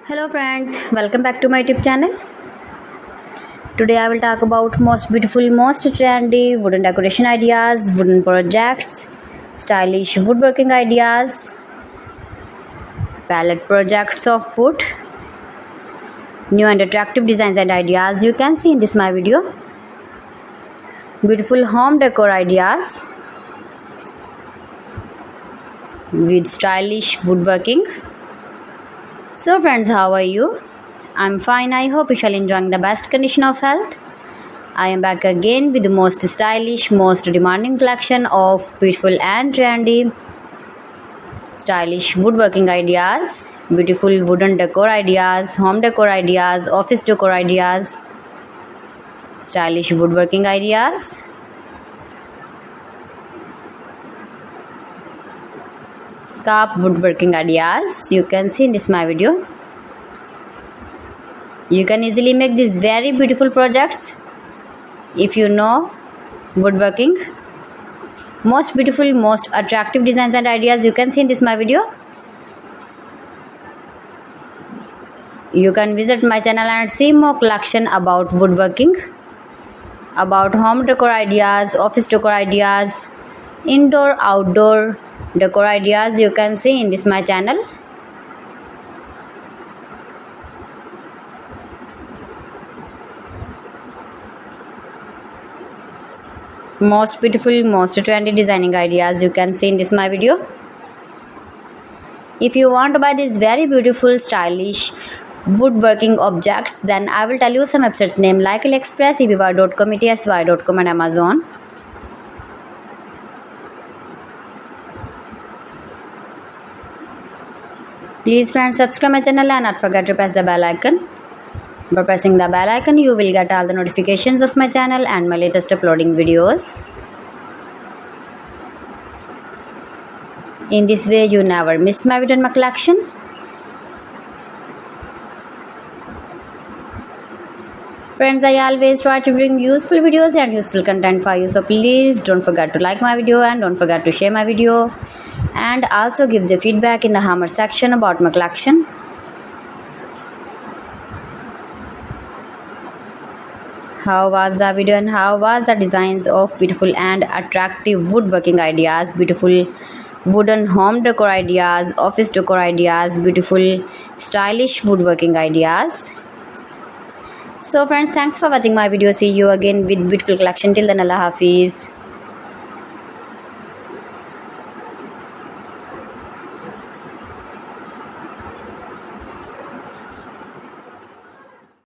Hello friends, welcome back to my YouTube channel. Today I will talk about most beautiful, most trendy wooden decoration ideas, wooden projects, stylish woodworking ideas, palette projects of wood, new and attractive designs and ideas you can see in this my video. Beautiful home decor ideas with stylish woodworking. So friends, how are you? I'm fine. I hope you shall enjoying the best condition of health. I am back again with the most stylish, most demanding collection of beautiful and trendy stylish woodworking ideas, beautiful wooden decor ideas, home decor ideas, office decor ideas, stylish woodworking ideas, scarf woodworking ideas you can see in this my video. You can easily make these very beautiful projects if you know woodworking. Most beautiful, most attractive designs and ideas you can see in this my video. You can visit my channel and see more collection about woodworking, about home decor ideas, office decor ideas, indoor outdoor decor ideas you can see in this my channel. Most beautiful, most trendy designing ideas you can see in this my video. If you want to buy these very beautiful stylish woodworking objects, then I will tell you some websites name like AliExpress, eBay.com, etsy.com and Amazon. Please friends, subscribe my channel and not forget to press the bell icon. By pressing the bell icon, you will get all the notifications of my channel and my latest uploading videos. In this way, you never miss my video and my collection. Friends, I always try to bring useful videos and useful content for you. So please don't forget to like my video and don't forget to share my video. And also gives your feedback in the hammer section about my collection. How was the video and how was the designs of beautiful and attractive woodworking ideas, beautiful wooden home decor ideas, office decor ideas, beautiful stylish woodworking ideas. So friends, thanks for watching my video. See you again with beautiful collection. Till then, Allah Hafiz.